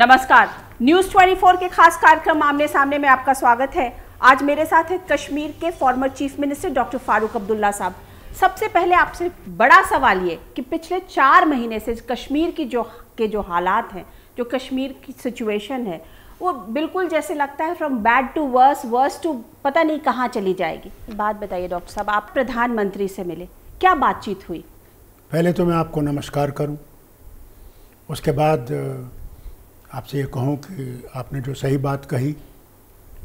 नमस्कार, न्यूज़ 24 के खास कार्यक्रम आमने सामने में आपका स्वागत है। आज मेरे साथ है कश्मीर के former chief minister doctor Farooq Abdullah साहब। सबसे पहले आपसे बड़ा सवाल ये कि पिछले 4 महीने से कश्मीर की जो हालात हैं, जो कश्मीर की सिचुएशन है, वो बिल्कुल जैसे लगता है from bad to worse, worse to पता नहीं कहाँ चली जाएगी। बात बताइए डॉक्टर साहब, आप प्रधानमंत्री से मिले, क्या बातचीत हुई? पहले तो मैं आपको नमस्कार करूं, उसके बाद आपसे ये कहूं कि आपने जो सही बात कही,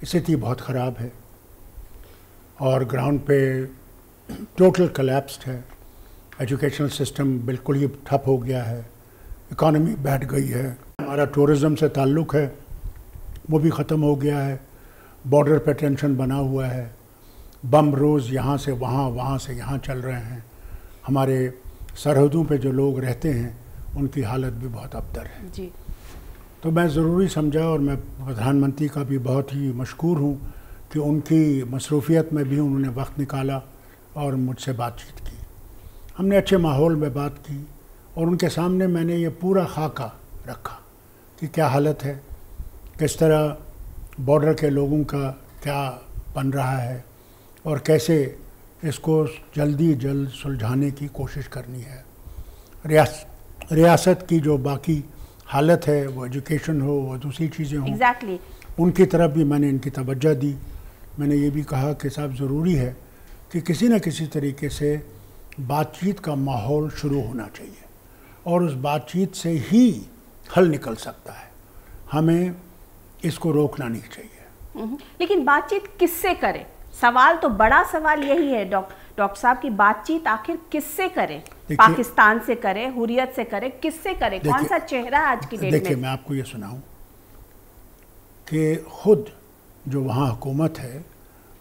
स्थिति बहुत ख़राब है और ग्राउंड पे टोटल कोलैप्स्ड है। एजुकेशनल सिस्टम बिल्कुल ही ठप हो गया है, इकॉनमी बैठ गई है, हमारा टूरिज़्म से ताल्लुक़ है वो भी ख़त्म हो गया है, बॉर्डर पे टेंशन बना हुआ है, बम रोज़ यहाँ से वहाँ, वहाँ से यहाँ चल रहे हैं। हमारे सरहदों पे जो लोग रहते हैं उनकी हालत भी बहुत अबतर है जी। तो मैं ज़रूरी समझा और मैं प्रधानमंत्री का भी बहुत ही मशकूर हूँ कि उनकी मसरूफ़ियत में भी उन्होंने वक्त निकाला और मुझसे बातचीत की। हमने अच्छे माहौल में बात की और उनके सामने मैंने ये पूरा खाका रखा कि क्या हालत है, किस तरह बॉर्डर के लोगों का क्या बन रहा है और कैसे इसको जल्द सुलझाने की कोशिश करनी है। रियासत की जो बाकी हालत है, वो एजुकेशन हो, वो दूसरी चीज़ें हों, Exactly. उनकी तरफ भी मैंने इनकी तवज्जो दी। मैंने ये भी कहा कि साहब ज़रूरी है कि किसी न किसी तरीके से बातचीत का माहौल शुरू होना चाहिए और उस बातचीत से ही हल निकल सकता है, हमें इसको रोकना नहीं चाहिए। लेकिन बातचीत किससे करें? सवाल तो बड़ा सवाल यही है डॉक्टर साहब की बातचीत आखिर किससे करें? पाकिस्तान से करें, हुर्रियत से करें, किससे करें? कौन सा चेहरा आज की डेट में? देखिए, मैं आपको ये सुनाऊं कि खुद जो वहाँ हुकूमत है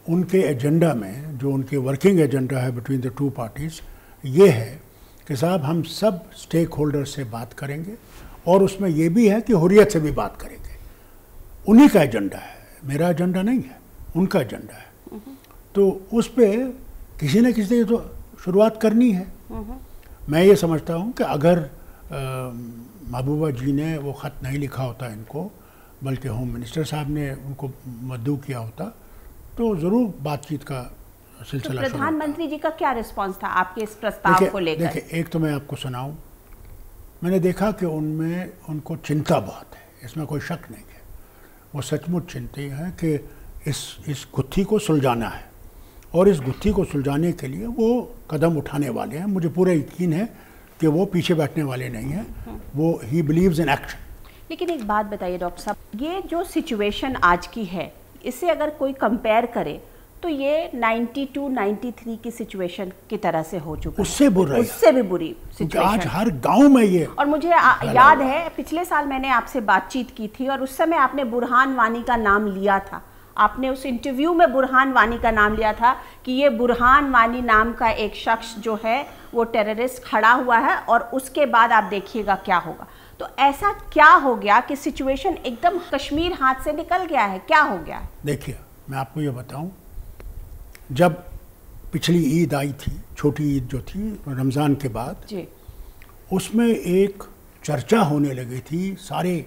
उनके एजेंडा में, जो उनके वर्किंग एजेंडा है बिटवीन द टू पार्टीज़, ये है कि साहब हम सब स्टेक होल्डर से बात करेंगे और उसमें ये भी है कि हुर्रियत से भी बात करेंगे। उन्हीं का एजेंडा है, मेरा एजेंडा नहीं है, उनका एजेंडा है। तो उस पर किसी न किसी तो शुरुआत करनी है। मैं ये समझता हूँ कि अगर महबूबा जी ने वो ख़त नहीं लिखा होता इनको, बल्कि होम मिनिस्टर साहब ने उनको मद्दू किया होता, तो ज़रूर बातचीत का सिलसिला। तो प्रधानमंत्री जी का क्या रिस्पांस था आपके इस प्रस्ताव को लेकर? देखिए, एक तो मैं आपको सुनाऊं, मैंने देखा कि उनमें उनको चिंता बहुत है, इसमें कोई शक नहीं है। वो सचमुच चिंतित हैं कि इस गुत्थी को सुलझाना है और इस गुत्थी को सुलझाने के लिए वो कदम उठाने वाले हैं। मुझे पूरा यकीन है कि वो पीछे बैठने वाले नहीं हैं, वो ही बिलीव्स इन एक्शन। लेकिन एक बात बताइए डॉक्टर साहब, ये जो सिचुएशन आज की है, इससे अगर कोई कंपेयर करे तो ये 92-93 की सिचुएशन की तरह से हो चुका है। उससे भी बुरी सिचुएशन आज हर गांव में ये। और मुझे याद है पिछले साल मैंने आपसे बातचीत की थी और उस समय आपने बुरहान वानी का नाम लिया था। आपने उस इंटरव्यू में बुरहान वानी का नाम लिया था कि ये बुरहान वानी नाम का एक शख्स जो है वो टेररिस्ट खड़ा हुआ है और उसके बाद आप देखिएगा क्या होगा। तो ऐसा क्या हो गया कि सिचुएशन एकदम कश्मीर हाथ से निकल गया है? क्या हो गया? देखिए, मैं आपको ये बताऊं, जब पिछली ईद आई थी, छोटी ईद जो थी रमज़ान के बाद जी, उसमें एक चर्चा होने लगी थी सारे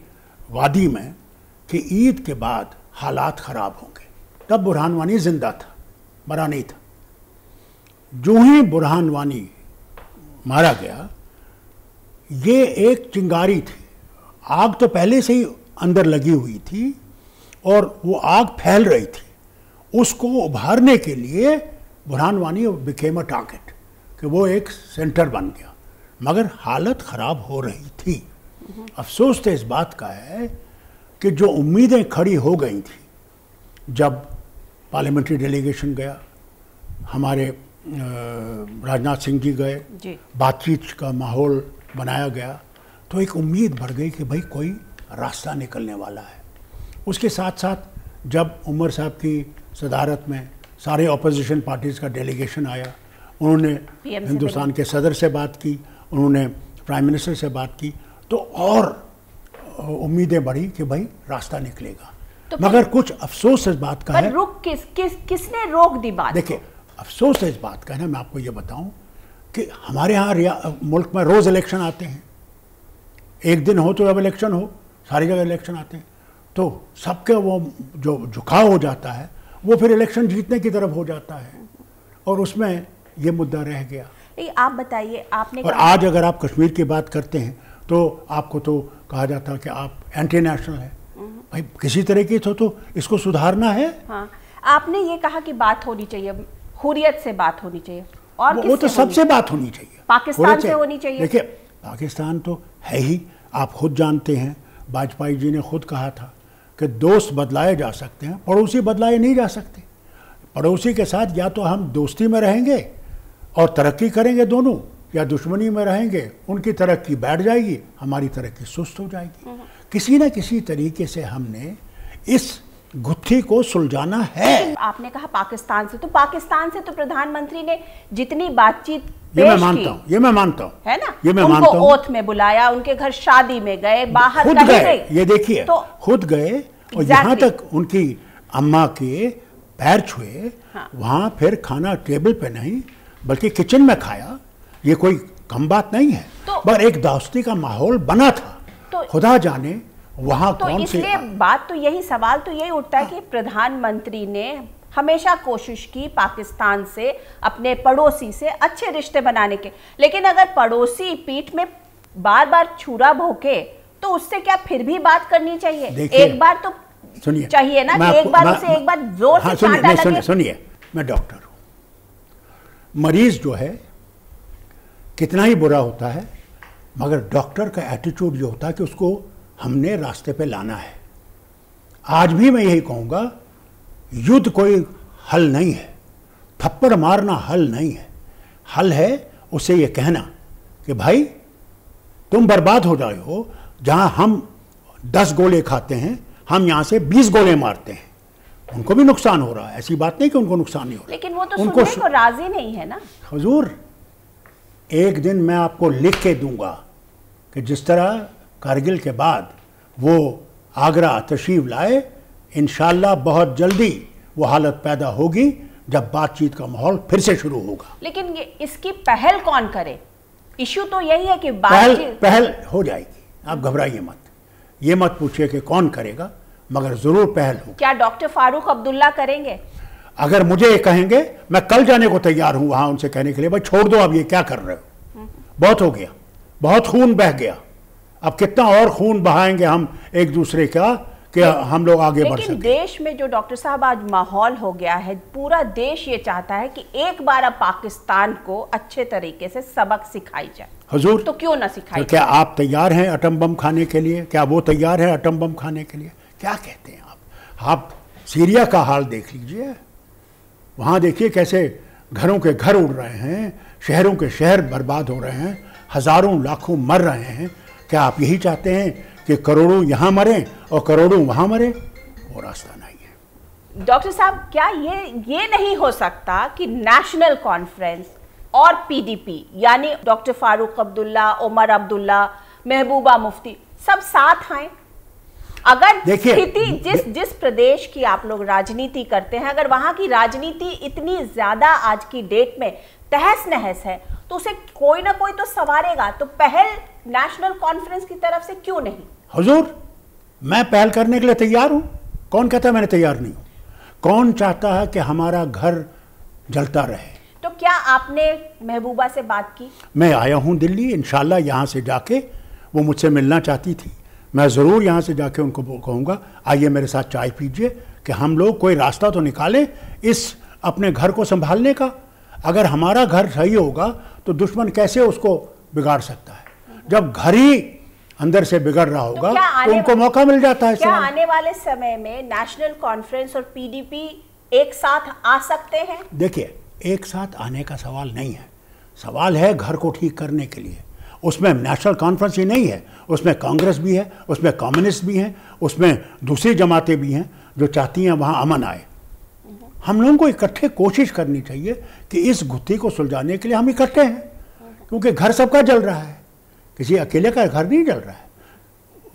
वादी में कि ईद के बाद हालात ख़राब होंगे। तब बुरहान वानी ज़िंदा था, मरा नहीं था। जो ही बुरहान वानी मारा गया, ये एक चिंगारी थी, आग तो पहले से ही अंदर लगी हुई थी और वो आग फैल रही थी। उसको उभारने के लिए Burhan Wani became a target, कि वो एक सेंटर बन गया, मगर हालत ख़राब हो रही थी। अफसोस तो इस बात का है कि जो उम्मीदें खड़ी हो गई थी, जब पार्लियामेंट्री डेलीगेशन गया, हमारे राजनाथ सिंह जी गए, बातचीत का माहौल बनाया गया, तो एक उम्मीद बढ़ गई कि भाई कोई रास्ता निकलने वाला है। उसके साथ साथ जब उमर साहब की सदारत में सारे अपोजिशन पार्टीज़ का डेलीगेशन आया, उन्होंने हिंदुस्तान के सदर से बात की, उन्होंने प्राइम मिनिस्टर से बात की, तो और उम्मीदें बढ़ी कि भाई रास्ता निकलेगा। तो मगर कुछ अफसोस इस बात का है, किसने रोक दी बात? देखिए, अफसोस इस बात का है ना, मैं आपको ये बताऊं कि हमारे यहाँ मुल्क में रोज़ इलेक्शन आते हैं, एक दिन हो तो अब इलेक्शन हो, सारी जगह इलेक्शन आते हैं, तो सबके वो जो झुकाव हो जाता है वो फिर इलेक्शन जीतने की तरफ हो जाता है, और उसमें ये मुद्दा रह गया। आप बताइए, आपने और आज अगर आप कश्मीर की बात करते हैं तो आपको तो कहा जाता है कि आप एंटी नेशनल है। भाई किसी तरह की तो इसको सुधारना है। हाँ, आपने ये कहा कि बात होनी चाहिए, हुर्रियत से बात होनी चाहिए, और वो तो सबसे बात होनी चाहिए, पाकिस्तान से होनी चाहिए। देखिए पाकिस्तान तो है ही, आप खुद जानते हैं, वाजपेयी जी ने खुद कहा था कि दोस्त बदलाए जा सकते हैं, पड़ोसी बदलाए नहीं जा सकते। पड़ोसी के साथ या तो हम दोस्ती में रहेंगे और तरक्की करेंगे दोनों, या दुश्मनी में रहेंगे, उनकी तरक्की बैठ जाएगी, हमारी तरक्की सुस्त हो जाएगी। किसी न किसी तरीके से हमने इस गुत्थी को सुलझाना है। आपने कहा पाकिस्तान से, तो पाकिस्तान से तो प्रधानमंत्री ने जितनी बातचीत ये मैं मानता हूँ, ये मैं मानता हूँ, है ना, ये मैं उनको मानता हूँ। ओथ में बुलाया, उनके घर शादी में गए, बाहर खुद कहीं गए, गए, ये देखिए तो खुद गए, और यहाँ तक उनकी अम्मा के पैर छुए। हाँ। वहाँ फिर खाना टेबल पे नहीं बल्कि किचन में खाया, ये कोई कम बात नहीं है। पर एक दोस्ती का माहौल बना था, तो खुदा जाने वहाँ तो कौन से। इसलिए बात तो यही, सवाल तो यही उठता है कि प्रधानमंत्री ने हमेशा कोशिश की पाकिस्तान से, अपने पड़ोसी से अच्छे रिश्ते बनाने के, लेकिन अगर पड़ोसी पीठ में बार बार छुरा भोंके तो उससे क्या फिर भी बात करनी चाहिए? एक बार तो सुनिए चाहिए ना कि एक बार उसे एक बार जोर से चांटा लगे। सुनिए, मैं डॉक्टर हूं। मरीज जो है कितना ही बुरा होता है, मगर डॉक्टर का एटीट्यूड ये होता है कि उसको हमने रास्ते पे लाना है। आज भी मैं यही कहूंगा, युद्ध कोई हल नहीं है, थप्पड़ मारना हल नहीं है। हल है उसे ये कहना कि भाई तुम बर्बाद हो जाए हो, जहां हम 10 गोले खाते हैं हम यहां से 20 गोले मारते हैं, उनको भी नुकसान हो रहा है। ऐसी बात नहीं कि उनको नुकसान नहीं हो रहा, लेकिन वो तो सुनने को राजी नहीं है ना। हुजूर, एक दिन मैं आपको लिख के दूंगा कि जिस तरह कारगिल के बाद वो आगरा तशरीफ लाए, इंशाल्लाह बहुत जल्दी वो हालत पैदा होगी जब बातचीत का माहौल फिर से शुरू होगा। लेकिन ये इसकी पहल कौन करे? इश्यू तो यही है कि पहल हो जाएगी, आप घबराइए मत। ये मत पूछिए कि कौन करेगा, मगर जरूर पहल हो। क्या डॉक्टर फारूक अब्दुल्ला करेंगे? अगर मुझे ये कहेंगे, मैं कल जाने को तैयार हूं वहां उनसे कहने के लिए, भाई छोड़ दो अब, ये क्या कर रहे हो, बहुत हो गया, बहुत खून बह गया, अब कितना और खून बहाएंगे हम एक दूसरे का कि हम लोग आगे बढ़ सकें। लेकिन देश में जो डॉक्टर साहब आज माहौल हो गया है, पूरा देश ये चाहता है कि एक बार अब पाकिस्तान को अच्छे तरीके से सबक सिखाई जाए। हुजूर, तो क्यों ना सिखाई? तो क्या आप तैयार हैं एटम बम खाने के लिए? क्या वो तैयार है एटम बम खाने के लिए? क्या कहते हैं आप सीरिया का हाल देख लीजिए, वहां देखिए कैसे घरों के घर उड़ रहे हैं, शहरों के शहर बर्बाद हो रहे हैं, हजारों लाखों मर रहे हैं। क्या आप यही चाहते हैं कि करोड़ों यहां मरें और करोड़ों वहां मरें? वो रास्ता नहीं है। डॉक्टर साहब, क्या ये नहीं हो सकता कि नेशनल कॉन्फ्रेंस और पीडीपी, यानी डॉक्टर फारूक अब्दुल्ला, उमर अब्दुल्ला, महबूबा मुफ्ती, सब साथ आए? अगर स्थिति जिस प्रदेश की आप लोग राजनीति करते हैं, अगर वहां की राजनीति इतनी ज्यादा आज की डेट में तहस नहस है, तो उसे कोई ना कोई तो संवारेगा। तो पहल नेशनल कॉन्फ्रेंस की तरफ से क्यों नहीं? हुजूर, मैं पहल करने के लिए तैयार हूं। कौन कहता है मैंने तैयार नहीं हूं? कौन चाहता है कि हमारा घर जलता रहे? तो क्या आपने महबूबा से बात की? मैं आया हूं दिल्ली, इंशाल्लाह यहां से जाके, वो मुझसे मिलना चाहती थी, मैं ज़रूर यहाँ से जाके उनको कहूँगा आइए मेरे साथ चाय पीजिए कि हम लोग कोई रास्ता तो निकालें इस अपने घर को संभालने का। अगर हमारा घर सही होगा तो दुश्मन कैसे उसको बिगाड़ सकता है? जब घर ही अंदर से बिगड़ रहा होगा तो उनको मौका मिल जाता है। क्या आने वाले समय में नेशनल कॉन्फ्रेंस और पीडीपी एक साथ आ सकते हैं? देखिए, एक साथ आने का सवाल नहीं है, सवाल है घर को ठीक करने के लिए। उसमें नेशनल कॉन्फ्रेंस ही नहीं है, उसमें कांग्रेस भी है, उसमें कम्युनिस्ट भी हैं, उसमें दूसरी जमातें भी हैं जो चाहती हैं वहाँ अमन आए। हम लोगों को इकट्ठे कोशिश करनी चाहिए कि इस गुत्थी को सुलझाने के लिए हम इकट्ठे हैं, क्योंकि घर सबका जल रहा है, किसी अकेले का घर नहीं जल रहा है।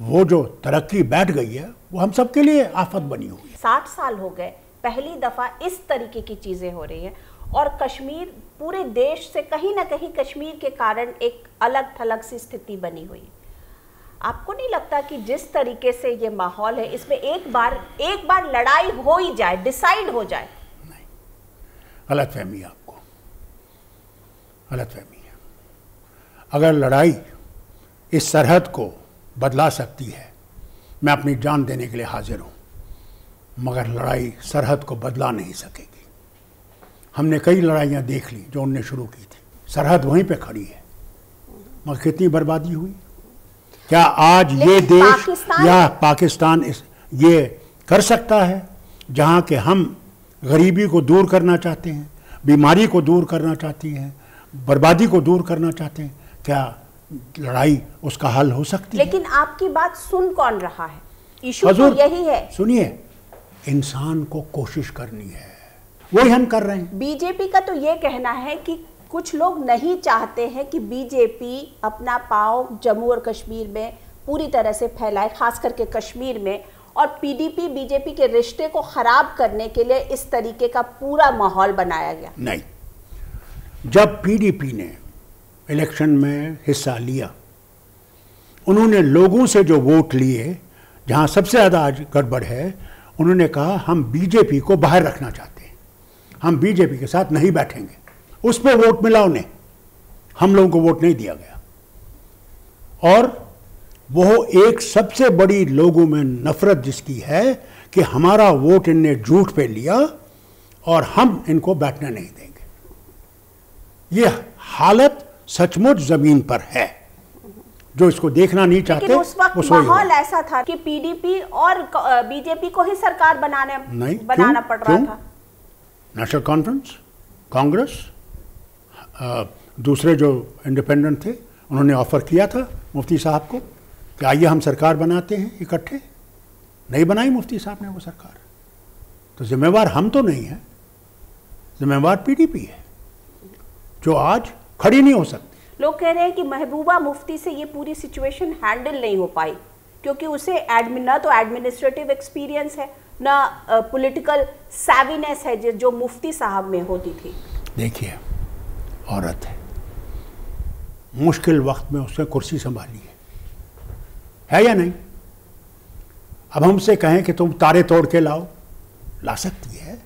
वो जो तरक्की बैठ गई है वो हम सबके लिए आफत बनी हुई है। 60 साल हो गए, पहली दफ़ा इस तरीके की चीज़ें हो रही हैं, और कश्मीर पूरे देश से कहीं ना कहीं कश्मीर के कारण एक अलग थलग सी स्थिति बनी हुई है। आपको नहीं लगता कि जिस तरीके से ये माहौल है इसमें एक बार लड़ाई हो ही जाए, डिसाइड हो जाए? नहीं, गलतफहमी है आपको, गलतफहमी है। अगर लड़ाई इस सरहद को बदला सकती है, मैं अपनी जान देने के लिए हाजिर हूं, मगर लड़ाई सरहद को बदला नहीं सकेगी। हमने कई लड़ाइयां देख ली जो उनने शुरू की थी, सरहद वहीं पे खड़ी है, मगर कितनी बर्बादी हुई। क्या आज ये देश या पाकिस्तान ये कर सकता है जहां के हम गरीबी को दूर करना चाहते हैं, बीमारी को दूर करना चाहती हैं, बर्बादी को दूर करना चाहते हैं? क्या लड़ाई उसका हल हो सकती है? लेकिन आपकी बात सुन कौन रहा है? इशू तो यही है। सुनिए, इंसान को कोशिश करनी है, वही हम कर रहे हैं। बीजेपी का तो ये कहना है कि कुछ लोग नहीं चाहते हैं कि बीजेपी अपना पांव जम्मू और कश्मीर में पूरी तरह से फैलाए, खास करके कश्मीर में, और पीडीपी बीजेपी के रिश्ते को खराब करने के लिए इस तरीके का पूरा माहौल बनाया गया। नहीं, जब पीडीपी ने इलेक्शन में हिस्सा लिया, उन्होंने लोगों से जो वोट लिए, जहां सबसे ज़्यादा आज गड़बड़ है, उन्होंने कहा हम बीजेपी को बाहर रखना चाहते हैं, हम बीजेपी के साथ नहीं बैठेंगे। उस पर वोट मिला उन्हें, हम लोगों को वोट नहीं दिया गया। और वो एक सबसे बड़ी लोगों में नफरत जिसकी है कि हमारा वोट इनने झूठ पे लिया और हम इनको बैठने नहीं देंगे। ये हालत सचमुच जमीन पर है, जो इसको देखना नहीं चाहते। लेकिन उस वक्त माहौल ऐसा था कि पीडीपी और बीजेपी को ही सरकार बनाना पड़ रहा था। नेशनल कॉन्फ्रेंस, कांग्रेस, दूसरे जो इंडिपेंडेंट थे, उन्होंने ऑफर किया था मुफ्ती साहब को कि आइए हम सरकार बनाते हैं इकट्ठे। नहीं बनाई मुफ्ती साहब ने वो सरकार। तो जिम्मेवार हम तो नहीं है, जिम्मेवार पीडीपी है, जो आज खड़ी नहीं हो सकती। लोग कह रहे हैं कि महबूबा मुफ्ती से ये पूरी सिचुएशन हैंडल नहीं हो पाई, क्योंकि उसे ना तो एडमिनिस्ट्रेटिव एक्सपीरियंस है, ना पॉलिटिकल सैवीनेस है जो मुफ्ती साहब में होती थी। देखिए, औरत है, मुश्किल वक्त में उसने कुर्सी संभाली है या नहीं? अब हमसे कहें कि तुम तारे तोड़ के लाओ, ला सकती है।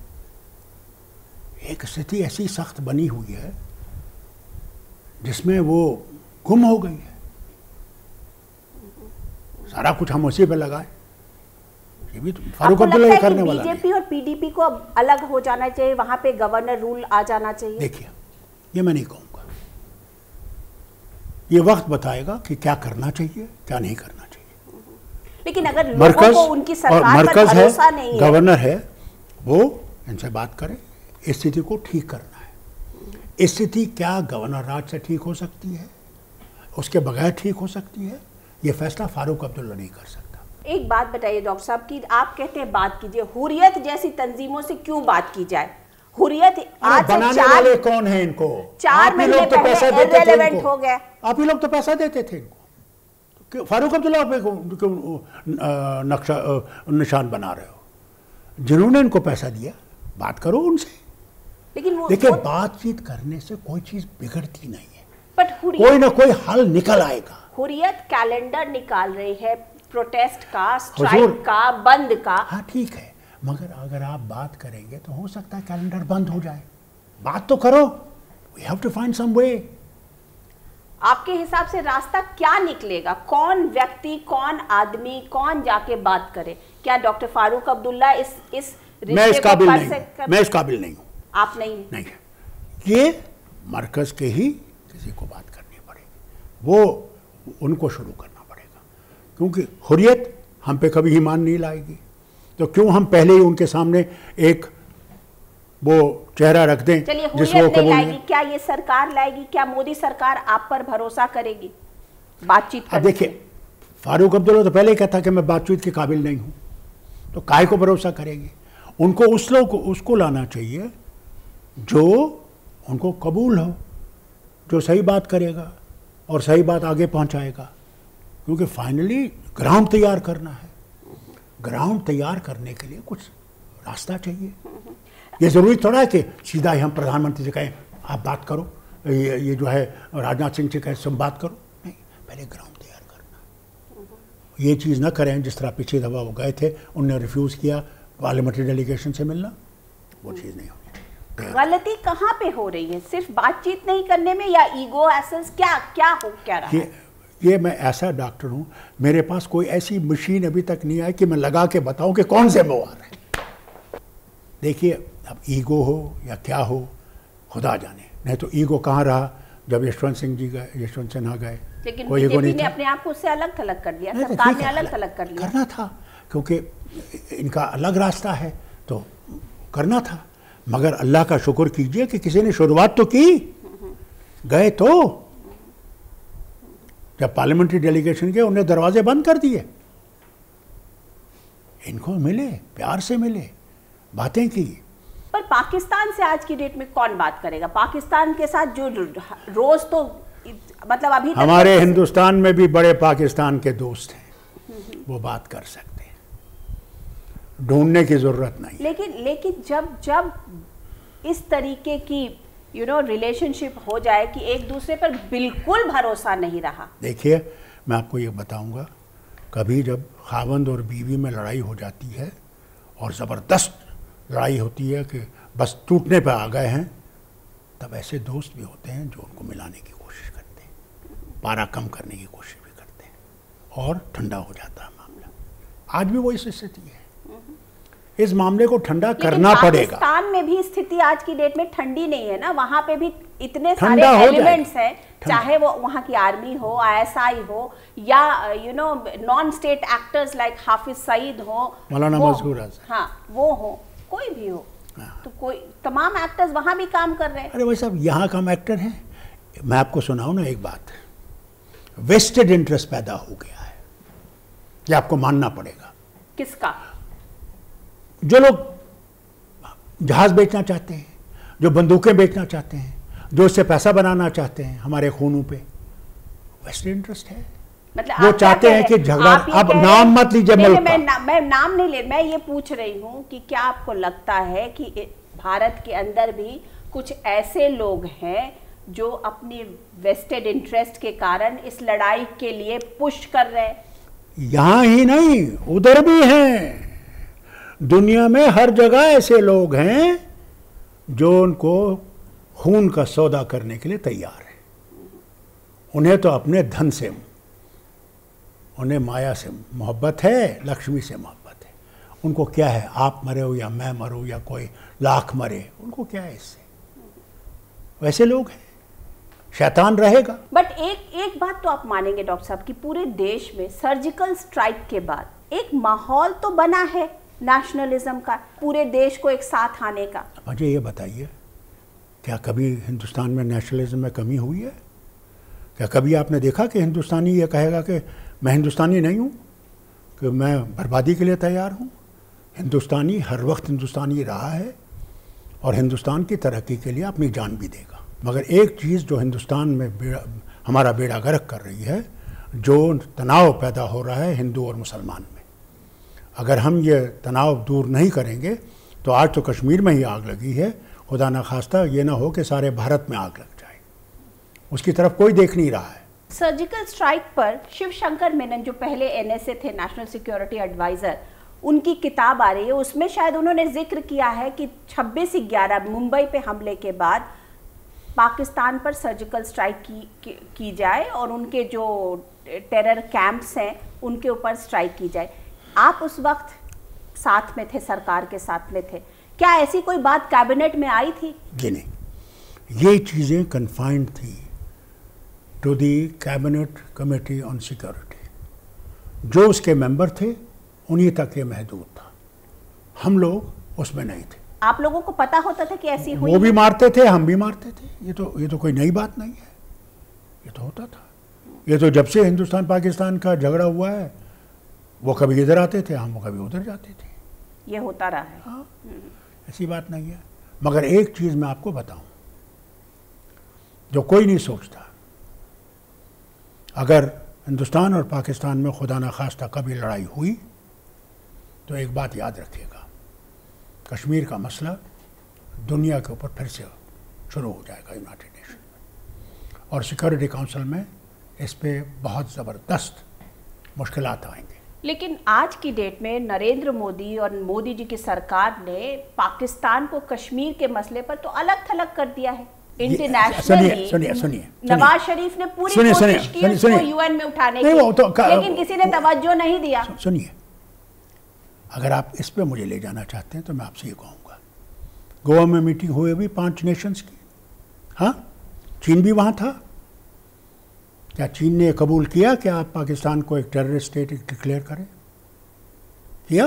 एक स्थिति ऐसी सख्त बनी हुई है जिसमें वो गुम हो गई है। सारा कुछ हम उसी पे लगाए, ये भी फारूक अब्दुल्ला ये करने वाला नहीं। बीजेपी और पीडीपी को अब अलग हो जाना चाहिए, वहां पे गवर्नर रूल आ जाना चाहिए। देखिए, ये मैं नहीं कहूँगा, ये वक्त बताएगा कि क्या करना चाहिए, क्या नहीं करना चाहिए। लेकिन अगर लोगों को उनकी सरकार पर भरोसा नहीं है, गवर्नर है, वो इनसे बात करे, स्थिति को ठीक करना है। स्थिति क्या गवर्नर राज से ठीक हो सकती है, उसके बगैर ठीक हो सकती है, ये फैसला फारूक अब्दुल्ला नहीं कर सकता। एक बात बताइए डॉक्टर साहब की आप कहते हैं बात कीजिए, हुर्रियत जैसी तंजीमों से क्यों बात की जाए? हुर्रियत आज बनाने वाले कौन है इनको? 4 महीने तो पैसा इररिलेवेंट हो गया। आप ही लोग तो पैसा देते थे इनको, फारूक अब्दुल्ला पे क्यों नक्शा निशान बना रहे हो? जिन्होंने इनको पैसा दिया, बात करो उनसे। लेकिन देखिए, बातचीत करने से कोई चीज बिगड़ती नहीं है, बट कोई ना कोई हल निकल आएगा। हुर्रियत कैलेंडर निकाल रही है प्रोटेस्ट का, स्ट्राइक का, बंद का। हाँ ठीक है, मगर अगर आप बात करेंगे तो हो सकता है कैलेंडर बंद हो जाए। बात तो करो, we have to find some way. आपके हिसाब से रास्ता क्या निकलेगा? कौन व्यक्ति, कौन आदमी, कौन जाके बात करे? क्या डॉक्टर फारूक अब्दुल्ला इस मैं इस काबिल नहीं हूँ। आप नहीं है। ये मरकज के ही किसी को बात करनी पड़ेगी, वो उनको शुरू करना पड़ेगा, क्योंकि हुर्रियत हम पे कभी ईमान नहीं लाएगी। तो क्यों हम पहले ही उनके सामने एक वो चेहरा रख दें जिसको कबूल लाएगी? क्या ये सरकार लाएगी? क्या मोदी सरकार आप पर भरोसा करेगी बातचीत करने? देखिए, फारूक अब्दुल्ला तो पहले ही कहता कि मैं बातचीत के काबिल नहीं हूं, तो काहे को भरोसा करेगी? उनको उसको लाना चाहिए जो उनको कबूल हो, जो सही बात करेगा और सही बात आगे पहुंचाएगा, क्योंकि फाइनली ग्राउंड तैयार करना है। ग्राउंड तैयार करने के लिए कुछ रास्ता चाहिए। ये जरूरी थोड़ा है कि सीधा ही हम प्रधानमंत्री से कहें आप बात करो, ये जो है राजनाथ सिंह से कहें सब बात करो। नहीं, पहले ग्राउंड तैयार करना। ये चीज़ ना करें जिस तरह पिछली दफ़ा वो गए थे, उनने रिफ्यूज़ किया पार्लियामेंट्री डेलीगेशन से मिलना, वो चीज़ नहीं होनी चाहिए। गलती कहाँ पे हो रही है? सिर्फ बातचीत नहीं करने में या ईगो एसेंस, क्या रहा है? ये मैं ऐसा डॉक्टर हूँ, मेरे पास कोई ऐसी मशीन अभी तक नहीं आई कि मैं लगा के बताऊँ कि कौन से बीमार है। देखिए, अब ईगो हो या क्या हो खुदा जाने, नहीं तो ईगो कहाँ रहा जब यशवंत सिन्हा गए, लेकिन बीजेपी ने अपने आप को उससे अलग थलग कर दिया, सरकार ने अलग थलग कर लिया। करना था क्योंकि इनका अलग रास्ता है तो करना था, मगर अल्लाह का शुक्र कीजिए कि किसी ने शुरुआत तो की, गए तो जब पार्लियामेंट्री डेलीगेशन के उन्हें दरवाजे बंद कर दिए, इनको मिले, प्यार से मिले, बातें की। पर पाकिस्तान से आज की डेट में कौन बात करेगा? पाकिस्तान के साथ जो रोज तो मतलब अभी हमारे हिंदुस्तान में भी बड़े पाकिस्तान के दोस्त हैं, वो बात कर सकते हैं, ढूंढने की जरूरत नहीं। लेकिन जब इस तरीके की रिलेशनशिप हो जाए कि एक दूसरे पर बिल्कुल भरोसा नहीं रहा। देखिए, मैं आपको ये बताऊंगा, कभी जब खावंद और बीवी में लड़ाई हो जाती है और ज़बरदस्त लड़ाई होती है कि बस टूटने पर आ गए हैं, तब ऐसे दोस्त भी होते हैं जो उनको मिलाने की कोशिश करते हैं, पारा कम करने की कोशिश भी करते हैं और ठंडा हो जाता है मामला। आज भी वही स्थिति है, इस मामले को ठंडा करना पड़ेगा। पाकिस्तान में भी स्थिति आज की डेट में ठंडी नहीं है ना, वहां पे भी इतने सारे एलिमेंट्स हैं, चाहे वो वहां की आर्मी हो, आईएसआई हो या non state actors like Hafiz Saeed हो, मौलाना मजहूर आज़ाद, हाँ वो हो, कोई भी हो, तो कोई तमाम एक्टर्स वहां भी काम कर रहे हैं। अरे भाई साहब, यहाँ कम एक्टर हैं। मैं आपको सुनाऊं ना एक बात, वेस्टेड इंटरेस्ट पैदा हो गया है, ये आपको मानना पड़ेगा। किसका? जो लोग जहाज बेचना चाहते हैं, जो बंदूकें बेचना चाहते हैं, जो इससे पैसा बनाना चाहते हैं हमारे खूनों पे, वेस्टेड इंटरेस्ट है। मतलब वो चाहते हैं कि झगड़ा, अब नाम मत लीजिए मुल्क का। मैं नाम नहीं ले, मैं ये पूछ रही हूँ कि क्या आपको लगता है कि भारत के अंदर भी कुछ ऐसे लोग हैं जो अपनी वेस्टेड इंटरेस्ट के कारण इस लड़ाई के लिए पुश कर रहे हैं? यहाँ ही नहीं, उधर भी हैं, दुनिया में हर जगह ऐसे लोग हैं जो उनको खून का सौदा करने के लिए तैयार है। उन्हें तो अपने धन से, उन्हें माया से मोहब्बत है, लक्ष्मी से मोहब्बत है। उनको क्या है, आप मरे हो या मैं मरूं या कोई लाख मरे, उनको क्या है इससे। वैसे लोग हैं, शैतान रहेगा। बट एक बात तो आप मानेंगे डॉक्टर साहब कि पूरे देश में सर्जिकल स्ट्राइक के बाद एक माहौल तो बना है नेशनलिज्म का, पूरे देश को एक साथ आने का। मुझे ये बताइए, क्या कभी हिंदुस्तान में नेशनलिज्म में कमी हुई है? क्या कभी आपने देखा कि हिंदुस्तानी ये कहेगा कि मैं हिंदुस्तानी नहीं हूँ, कि मैं बर्बादी के लिए तैयार हूँ? हिंदुस्तानी हर वक्त हिंदुस्तानी रहा है और हिंदुस्तान की तरक्की के लिए अपनी जान भी देगा। मगर एक चीज़ जो हिंदुस्तान में हमारा बेड़ा गर्क कर रही है, जो तनाव पैदा हो रहा है हिंदू और मुसलमान में, अगर हम ये तनाव दूर नहीं करेंगे तो आज तो कश्मीर में ही आग लगी है, खुदा न खास्ता ये ना हो कि सारे भारत में आग लग जाए, उसकी तरफ कोई देख नहीं रहा है। सर्जिकल स्ट्राइक पर शिव शंकर मेनन जो पहले एनएसए थे, नेशनल सिक्योरिटी एडवाइजर, उनकी किताब आ रही है, उसमें शायद उन्होंने जिक्र किया है कि 26/11 मुंबई पे हमले के बाद पाकिस्तान पर सर्जिकल स्ट्राइक की जाए और उनके जो टेरर कैंप्स हैं उनके ऊपर स्ट्राइक की जाए। आप उस वक्त साथ में थे, सरकार के साथ में थे, क्या ऐसी कोई बात कैबिनेट में आई थी? जी नहीं, ये चीज़ें कन्फाइंड थी to the cabinet committee on security. जो उसके मेंबर थे उन्हीं तक ये महदूद था, हम लोग उसमें नहीं थे। आप लोगों को पता होता था कि ऐसी हुई? वो भी मारते थे, हम भी मारते थे, ये तो कोई नई बात नहीं है, ये तो होता था। ये तो जब से हिंदुस्तान पाकिस्तान का झगड़ा हुआ है, वो कभी इधर आते थे, हम कभी उधर जाते थे, ये होता रहा है। हाँ, ऐसी बात नहीं है। मगर एक चीज़ मैं आपको बताऊं जो कोई नहीं सोचता, अगर हिंदुस्तान और पाकिस्तान में खुदा न खास्ता कभी लड़ाई हुई तो एक बात याद रखिएगा, कश्मीर का मसला दुनिया के ऊपर फिर से शुरू हो जाएगा यूनाइटेड नेशन में, और सिक्योरिटी काउंसिल में इस पे बहुत ज़बरदस्त मुश्किलात आएंगे। लेकिन आज की डेट में नरेंद्र मोदी और मोदी जी की सरकार ने पाकिस्तान को कश्मीर के मसले पर तो अलग थलग कर दिया है। इंटरनेशनली सुनिए नवाज शरीफ ने पूरी कोशिश की उसको यूएन में उठाने की, लेकिन किसी ने तवज्जो नहीं दिया। सुनिए, अगर आप इस पे मुझे ले जाना चाहते हैं तो मैं आपसे ये कहूँगा, गोवा में मीटिंग हुई अभी 5 नेशंस की, हाँ, चीन भी वहाँ था। क्या चीन ने कबूल किया कि आप पाकिस्तान को एक टेररिस्ट स्टेट डिक्लेयर करें? किया?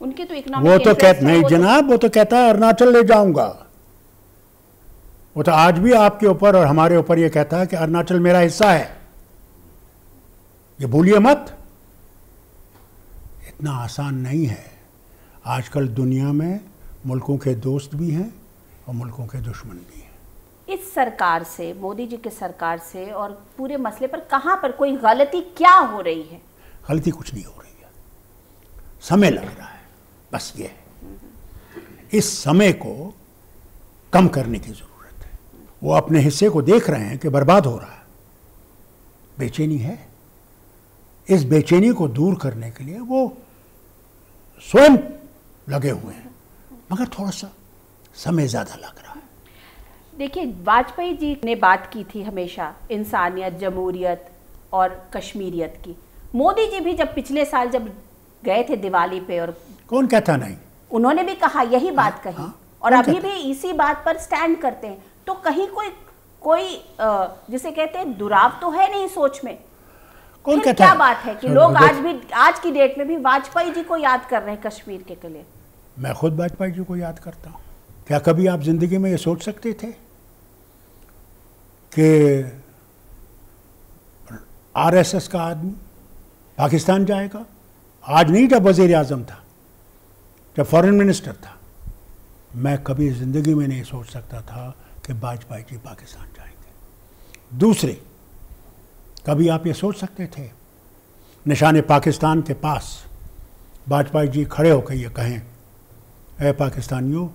उनके तो इकोनॉमिक वो तो कहता नहीं जनाब, वो तो कहता है अरुणाचल ले जाऊंगा। वो तो आज भी आपके ऊपर और हमारे ऊपर ये कहता है कि अरुणाचल मेरा हिस्सा है, ये भूलिए मत। इतना आसान नहीं है। आजकल दुनिया में मुल्कों के दोस्त भी हैं और मुल्कों के दुश्मन भी हैं। इस सरकार से, मोदी जी की सरकार से और पूरे मसले पर कहां पर कोई गलती क्या हो रही है? गलती कुछ नहीं हो रही है, समय लग रहा है, बस ये है। इस समय को कम करने की जरूरत है। वो अपने हिस्से को देख रहे हैं कि बर्बाद हो रहा है, बेचैनी है। इस बेचैनी को दूर करने के लिए वो स्वयं लगे हुए हैं, मगर थोड़ा सा समय ज्यादा लग रहा है। देखिए, वाजपेयी जी ने बात की थी हमेशा इंसानियत, जमहूरियत और कश्मीरियत की। मोदी जी भी जब पिछले साल जब गए थे दिवाली पे, और कौन कहता नहीं, उन्होंने भी कहा, यही बात कही, और अभी भी इसी बात पर स्टैंड करते हैं। तो कहीं कोई जिसे कहते हैं दुराव तो है नहीं सोच में? कौन कहता क्या बात है कि लोग आज की डेट में भी वाजपेयी जी को याद कर रहे हैं कश्मीर के लिए? मैं खुद वाजपेयी जी को याद करता हूँ। क्या कभी आप जिंदगी में ये सोच सकते थे कि आरएसएस का आदमी पाकिस्तान जाएगा? आज नहीं, जब वजीर आजम था, जब फॉरेन मिनिस्टर था, मैं कभी जिंदगी में नहीं सोच सकता था कि वाजपेयी जी पाकिस्तान जाएंगे। दूसरे, कभी आप ये सोच सकते थे निशाने पाकिस्तान के पास वाजपेयी जी खड़े होकर ये कहें, ऐ पाकिस्तानियों,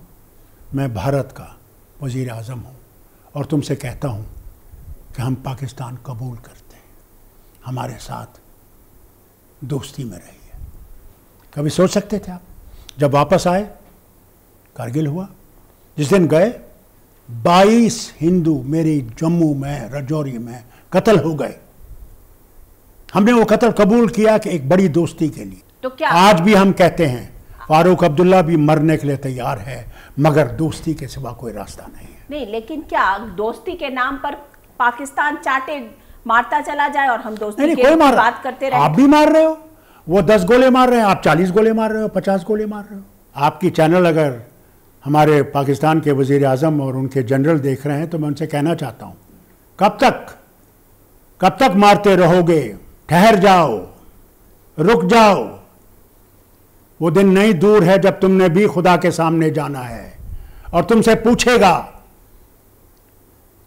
मैं भारत का वजीर आज़म हूँ और तुमसे कहता हूँ कि हम पाकिस्तान कबूल करते हैं, हमारे साथ दोस्ती में रहिए? कभी सोच सकते थे आप? जब वापस आए, कारगिल हुआ, जिस दिन गए 22 हिंदू मेरे जम्मू में, रजौरी में कत्ल हो गए। हमने वो कत्ल कबूल किया कि एक बड़ी दोस्ती के लिए। तो क्या आज भी हम कहते हैं फारूक अब्दुल्ला भी मरने के लिए तैयार है, मगर दोस्ती के सिवा कोई रास्ता नहीं है। नहीं, लेकिन क्या दोस्ती के नाम पर पाकिस्तान चाटे मारता चला जाए और हम दोस्ती की बात करते रहे? आप भी मार रहे हो, वो 10 गोले मार रहे हैं, आप 40 गोले मार रहे हो, 50 गोले मार रहे हो। आपकी चैनल अगर हमारे पाकिस्तान के वजीर आज़म और उनके जनरल देख रहे हैं तो मैं उनसे कहना चाहता हूँ, कब तक मारते रहोगे? ठहर जाओ, रुक जाओ। वो दिन नहीं दूर है जब तुमने भी खुदा के सामने जाना है और तुमसे पूछेगा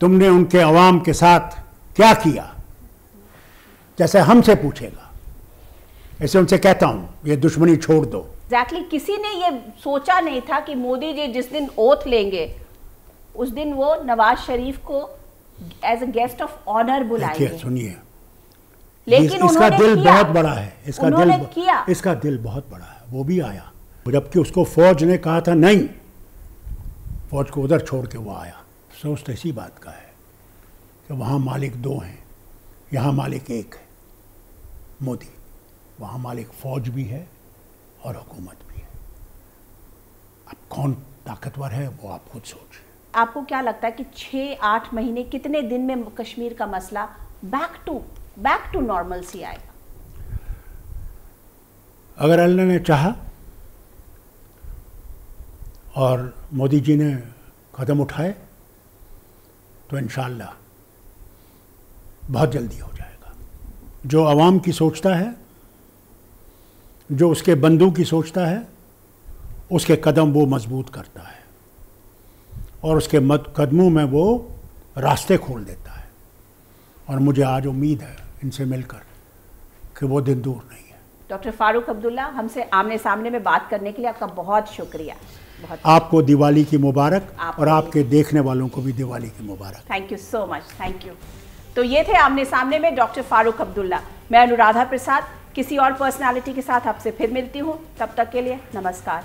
तुमने उनके अवाम के साथ क्या किया, जैसे हमसे पूछेगा। ऐसे उनसे कहता हूं, ये दुश्मनी छोड़ दो। एग्जैक्टली, किसी ने ये सोचा नहीं था कि मोदी जी जिस दिन ओथ लेंगे उस दिन वो नवाज शरीफ को as a guest of honour बुलाएंगे। सुनिए, लेकिन इसका दिल बहुत बड़ा है, इसका दिल बहुत बड़ा है। वो भी आया, जबकि उसको फौज ने कहा था नहीं, फौज को उधर छोड़ के वो आया। सोच तो इसी बात का है कि वहाँ मालिक 2 हैं, यहाँ मालिक 1 है, मोदी। वहाँ मालिक फौज भी है और हुकूमत भी है। अब कौन ताकतवर है वो आप खुद सोचिए। आपको क्या लगता है कि 6-8 महीने, कितने दिन में कश्मीर का मसला बैक टू नॉर्मलसी आएगा? अगर अल्लाह ने चाहा और मोदी जी ने कदम उठाए तो इंशाअल्लाह बहुत जल्दी हो जाएगा। जो आवाम की सोचता है, जो उसके बंदों की सोचता है, उसके कदम वो मजबूत करता है और उसके कदमों में वो रास्ते खोल देता है। और मुझे आज उम्मीद है इनसे मिलकर कि वो दिन दूर नहीं है। डॉक्टर फारूक अब्दुल्ला, हमसे आमने सामने में बात करने के लिए आपका बहुत शुक्रिया। आपको दिवाली की मुबारक और आपके देखने वालों को भी दिवाली की मुबारक। Thank you so much, thank you. तो ये थे आमने सामने में डॉक्टर फारूक अब्दुल्ला। मैं अनुराधा प्रसाद, किसी और पर्सनालिटी के साथ आपसे फिर मिलती हूँ, तब तक के लिए नमस्कार।